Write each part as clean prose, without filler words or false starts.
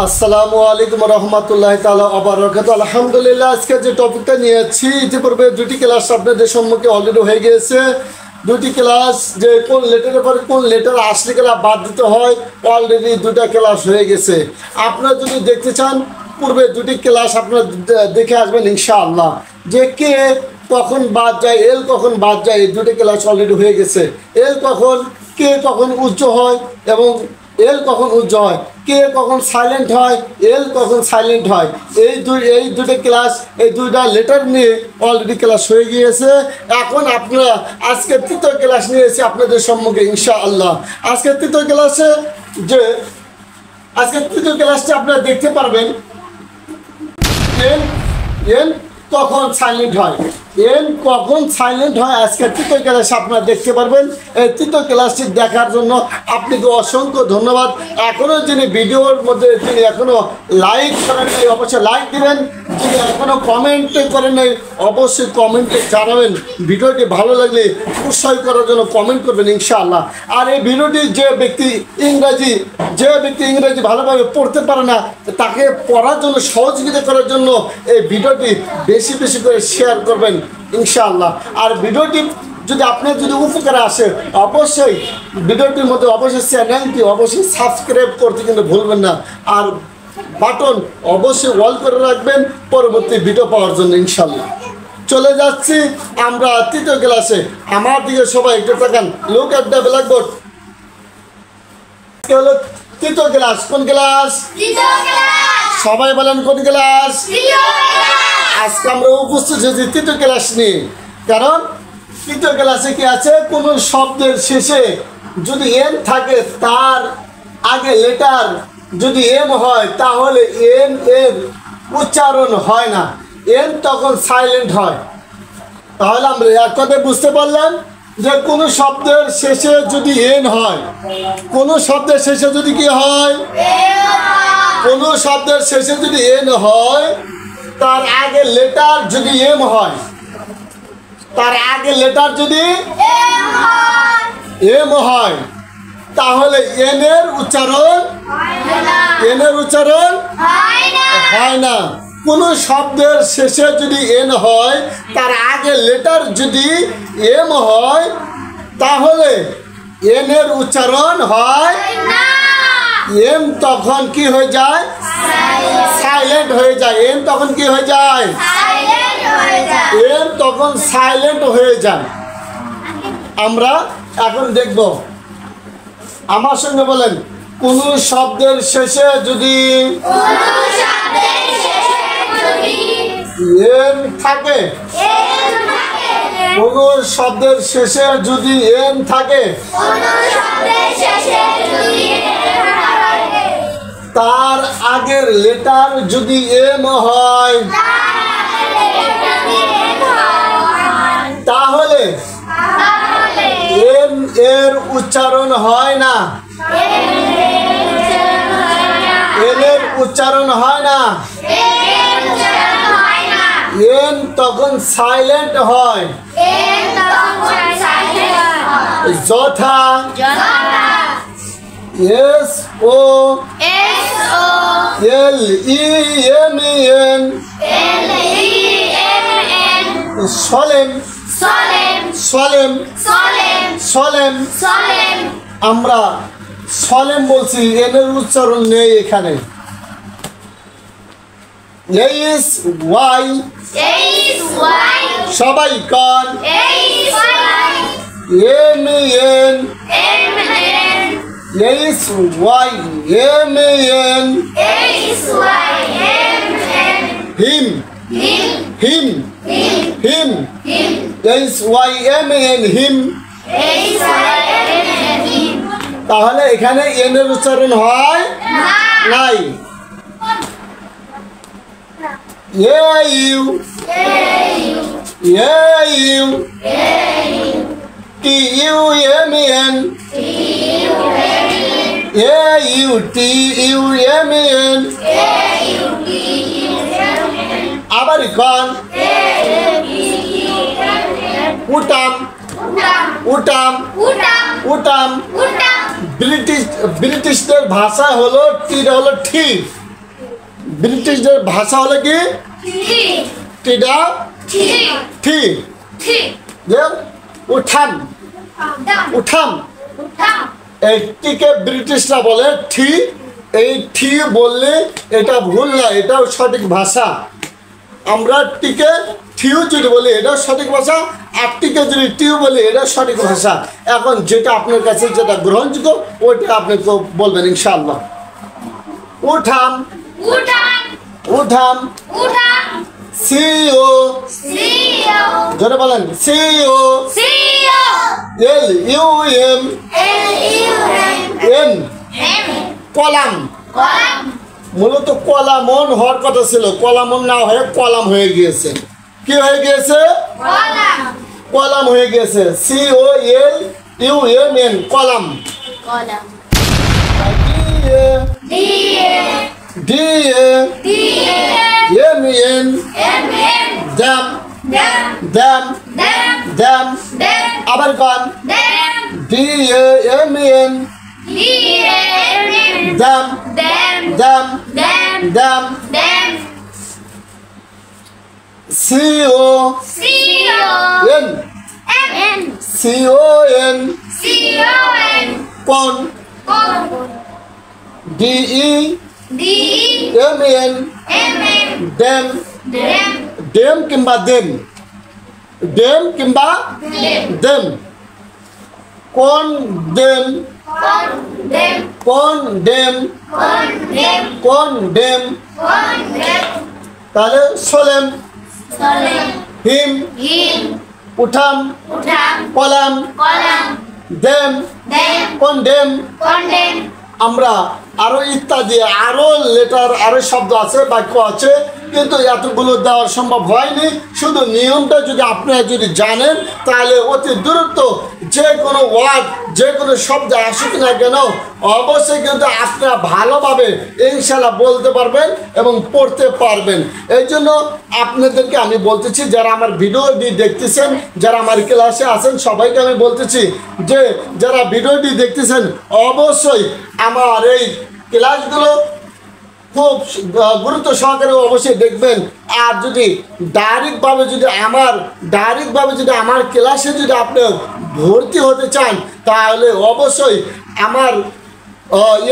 আসসালামু আলাইকুম রহমতুল্লাহ তাআলা ওয়া বারাকাতুহু। আলহামদুলিল্লাহ, আজকে যে টপিকটা নিয়েছি ইতিপূর্বে দুটি ক্লাস আপনাদের সম্মুখে অলরেডি হয়ে গিয়েছে। দুটি ক্লাস যে কোন লেটারের পরে কোন লেটার আসলে গেলে বাদ দিতে হয়, অলরেডি দুটা ক্লাস হয়ে গেছে। আপনারা যদি দেখতে চান পূর্বে দুটি ক্লাস আপনারা দেখে আসবেন ইনশাআল্লাহ, যে কে কখন বাদ যায়, এল কখন বাদ যায়। এই দুটি ক্লাস অলরেডি হয়ে গেছে। এল কখন, কে কখন উচ্চ হয় এবং এল কখন উজ্জ হয়, কে কখন সাইলেন্ট হয়, এল কখন সাইলেন্ট হয়। এই দুটো ক্লাস, এই দুইটা লেটার নিয়ে অলরেডি ক্লাস হয়ে গিয়েছে। এখন আপনারা আজকে তৃতীয় ক্লাস নিয়েছি আপনাদের সম্মুখে ইনশাআল্লাহ। আজকে তৃতীয় ক্লাসে আজকে তৃতীয় ক্লাসটা আপনারা দেখতে পারবেন এন কখন সাইলেন্ট হয়, এন কখন সাইলেন্ট হয়। আজকে তৃতীয় ক্লাসে আপনারা দেখতে পারবেন। এই তৃতীয় ক্লাসটি দেখার জন্য আপনাকে অসংখ্য ধন্যবাদ। এখনও যিনি ভিডিওর মধ্যে যিনি এখনও লাইক করেন নাই অবশ্যই লাইক দিবেন, যিনি এখনও কমেন্ট করেন নাই অবশ্যই কমেন্টে জানাবেন। ভিডিওটি ভালো লাগলে উৎসাহ করার জন্য কমেন্ট করবেন ইনশাআল্লাহ। আর এই ভিডিওটি যে ব্যক্তি ইংরেজি ভালোভাবে পড়তে পারে না, তাকে পড়ার জন্য সহযোগিতা করার জন্য এই ভিডিওটি বেশি বেশি করে শেয়ার করবেন ইনশাআল্লাহ। আর ভিডিওটি যদি আপনার যদি উপকারে আসে অবশ্যই ভিডিওটির মধ্যে অবশ্যই চ্যানেলটি অবশ্যই সাবস্ক্রাইব করতে কিন্তু ভুলবেন না। আর বাটন অবশ্যই অল করে রাখবেন পরবর্তী ভিডিও পাওয়ার জন্য ইনশাআল্লাহ। চলে যাচ্ছি আমরা তৃতীয় ক্লাসে। আমার দিকে সবাই একটু তাকান। Look at the blackboard. হলো তৃতীয় ক্লাস। কোন ক্লাস? সবাই বলেন কোন ক্লাস? আজকে আমরা উপস্থিত হয়েছি তৃতীয় ক্লাস নিয়ে। কারণ তৃতীয় ক্লাসে কি আছে, কোন শব্দের শেষে যদি এন থাকে, তার আগে লেটার যদি এম হয়, তাহলে এন এর উচ্চারণ হয় না, এন তখন সাইলেন্ট হয়। তাহলে আমরা এক কথায় বুঝতে পারলাম যে কোনো শব্দের শেষে যদি এন হয়, কোনো শব্দের শেষে যদি কি হয়, কোনো শব্দের শেষে যদি এন হয়, তার আগে লেটার যদি এম হয়, তার আগে লেটার যদি এম হয়, তাহলে এন এর উচ্চারণ হয় না। কোন শব্দের শেষে যদি এন হয়, তার আগে লেটার যদি এম হয়, তাহলে এন এর উচ্চারণ হয় না। এম তখন কি হয়ে যায়? সাইলেন্ট হয়ে যায়। এম তখন কি হয়ে যায়? এম তখন সাইলেন্ট হয়ে যায়। আমরা এখন দেখব, আমার সঙ্গে বলেন, কোন শব্দের শেষে যদি এন থাকে, কোন শব্দের শেষে যদি এন থাকে, তার আগের লেটার যদি এম হয়, তাহলে এন এর উচ্চারণ হয় না, এন এর উচ্চারণ হয় না। এন তখন সাইলেন্ট হয়। যথা S O L E M N, solemn solemn solemn. আমরা সলেম বলছি, এন এর উচ্চারণ নেই এখানে। এইস ওয়াই, সবাই কান। M N, H Y M N. Hymn hymn hymn, H Y M N, hymn. তাহলে এখানে এন এর উচ্চারণ হয় নাই। U T U M N, T U M N. আবার কন উটাম উটাম উটাম। ব্রিটিশদের ভাষা হলো টি হলো ঠিক, ব্রিটিশদের ভাষা হলো কি টিডা ঠি যে উঠান উঠান এই টিকে ব্রিটিশরা বলে ঠি এই ঠি বললে এটা ভুল না এটাও সঠিক ভাষা আমরা টিকে ঠিও যদি বলি এটাও সঠিক ভাষা আর টিকে যদি টিও বলি এটাও সঠিক ভাষা এখন যেটা আপনার কাছে যেটা গ্রহণযোগ্য ওইটা আপনি তো বলবেন ইনশাআল্লাহ উঠান উঠান সিও জোরে বলেন C O L U M N column মূলত কলামন হওয়ার কথা ছিল কলামন না হয়ে কলাম হয়ে গিয়েছে কি হয়ে গিয়েছে কলাম হয়ে গিয়েছে C O L U M N column D M N damn damn damn আবার গান D M N damn damn damn C O N C O N কোন D E M N damn damn কিংবা দেম ড্যাম কিংবা দেম condemn condemn condemn তাহলে solemn hymn autumn column ড্যাম condemn আমরা আরো ইত্যাদি আরো লেটার আরো শব্দ আছে বাক্য আছে কিন্তু এতগুলো দেওয়া সম্ভব হয়নি শুধু নিয়মটা যদি আপনারা যদি জানেন তাহলে অতি দ্রুত যে কোনো ওয়ার্ড যে কোনো শব্দ আসুক না কেন অবশ্যই কিন্তু আপনারা ভালোভাবে ইনশাআল্লাহ বলতে পারবেন এবং পড়তে পারবেন এই জন্য আপনাদেরকে আমি বলতেছি যারা আমার ভিডিওটি দেখতেছেন যারা আমার ক্লাসে আছেন সবাইকে আমি বলতেছি যে যারা ভিডিওটি দেখতেছেন অবশ্যই আমার এই ক্লাসগুলো খুব গুরুত্ব সহকারে অবশ্যই দেখবেন আর যদি ডাইরেক্টভাবে যদি আমার ক্লাসে যদি আপনি ভর্তি হতে চান তাহলে অবশ্যই আমার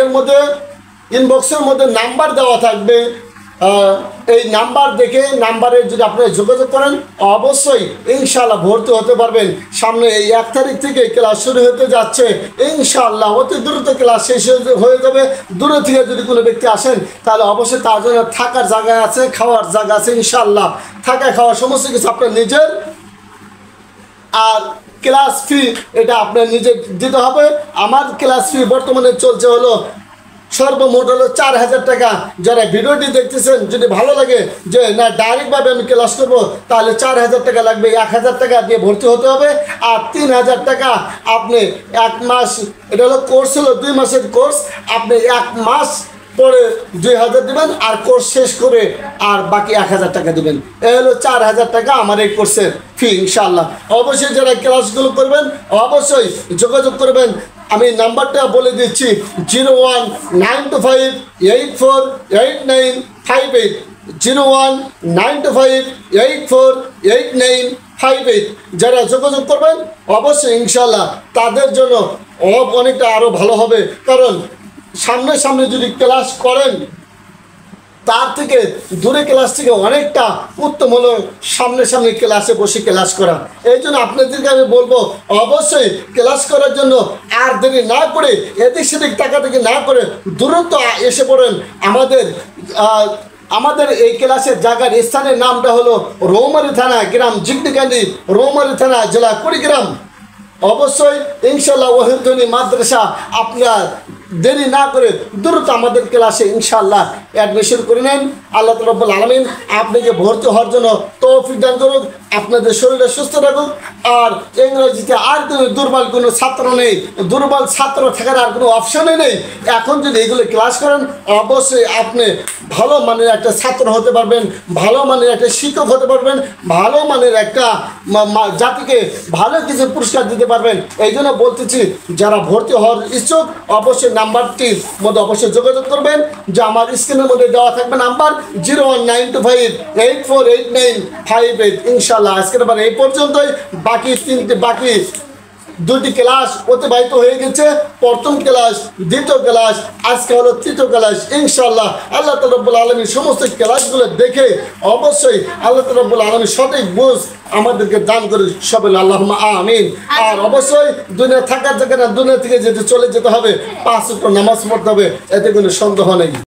এর মধ্যে ইনবক্সের মধ্যে নাম্বার দেওয়া থাকবে এই নাম্বার দেখে নাম্বারে যদি আপনারা যোগাযোগ করেন অবশ্যই ইনশাআল্লাহ ভর্তি হতে পারবেন সামনে এই 1 তারিখ থেকে ক্লাস শুরু হতে যাচ্ছে ইনশাআল্লাহ অতি দ্রুত ক্লাস শেষ হয়ে যাবে দূরে থেকে যদি কোনো ব্যক্তি আসেন তাহলে অবশ্যই তার জন্য থাকার জায়গা আছে খাওয়ার জায়গা আছে ইনশাআল্লাহ থাকা খাওয়া সমস্ত কিছু আপনার নিজের আর ক্লাস ফি এটা আপনার নিজে দিতে হবে আমার ক্লাস ফি বর্তমানে চলছে হলো সর্বমোট হলো 4000 টাকা যারা ভিডিওটি দেখতেছেন যদি ভালো লাগে যে না ডাইরেক্টভাবে আমি ক্লাস করবো তাহলে 4000 টাকা লাগবে 1000 টাকা দিয়ে ভর্তি হতে হবে আর 3000 টাকা আপনি 1 মাস এটা হলো কোর্স হলো 2 মাসের কোর্স আপনি 1 মাস পরে 2000 দেবেন আর কোর্স শেষ করে আর বাকি 1000 টাকা দেবেন এই হলো 4000 টাকা আমার এই কোর্সের ফি ইনশাআল্লাহ অবশ্যই যারা ক্লাসগুলো করবেন অবশ্যই যোগাযোগ করবেন আমি নাম্বারটা বলে দিচ্ছি 01925848958 01925848958 যারা যোগাযোগ করবেন অবশ্যই ইনশাআল্লাহ তাদের জন্য অনেকটা আরও ভালো হবে কারণ সামনে যদি ক্লাস করেন তার থেকে দূরে ক্লাস থেকে অনেকটা উত্তম হলো সামনে ক্লাসে বসে ক্লাস করা এই জন্য আপনাদেরকে আমি বলবো অবশ্যই ক্লাস করার জন্য আর দেরি না করে এদিক সেদিক টাকাটাকি না করে দ্রুত এসে পড়েন আমাদের এই ক্লাসের জায়গার স্থানের নামটা হলো রৌমারী থানা গ্রাম জিগনিকান্দি রৌমারী থানা জেলা কুড়িগ্রাম অবশ্যই ইনশাআল্লাহ ওয়াহিদুনি মাদ্রাসা আপনার দেরি না করে দ্রুত আমাদের ক্লাসে ইনশাআল্লাহ অ্যাডমিশন করে নেন আল্লাহ রাব্বুল আলামিন আপনাকে ভর্তি হওয়ার জন্য তৌফিক দান করুক আপনাদের শরীরে সুস্থ রাখুক আর ইংরেজিতে আর কোনো দুর্বল কোনো ছাত্র নেই দুর্বল ছাত্র থাকার আর কোনো অপশনই নেই এখন যদি এগুলো ক্লাস করেন অবশ্যই আপনি ভালো মানের একটা ছাত্র হতে পারবেন ভালো মানের একটা শিক্ষক হতে পারবেন ভালো মানের একটা জাতিকে ভালো কিছু পুরস্কার দিতে পারবেন এই জন্য বলতেছি যারা ভর্তি হওয়ার ইচ্ছুক অবশ্যই নাম্বারটির মধ্যে অবশ্যই যোগাযোগ করবেন যে আমার স্ক্রিনে মধ্যে দেওয়া থাকবে নাম্বার 01925848958। ইনশাআল্লাহ আজকের বার এই পর্যন্তই। বাকি দুটি ক্লাস অতিবাহিত হয়ে গেছে। প্রথম ক্লাস, দ্বিতীয় ক্লাস, আজকে হলো তৃতীয় ক্লাস। ইনশাআল্লাহ আল্লাহ রাব্বুল আলামিন সমস্ত ক্লাসগুলো দেখে অবশ্যই আল্লাহ রাব্বুল আলামিন সঠিক বুঝ আমাদেরকে দান করে সবাই আল্লাহুম্মা আমিন। আর অবশ্যই দুনিয়া থাকার জায়গা না, দুনিয়া থেকে যেতে চলে যেতে হবে, 5 ওয়াক্ত নামাজ পড়তে হবে, এতে কোনো সন্দেহ নেই।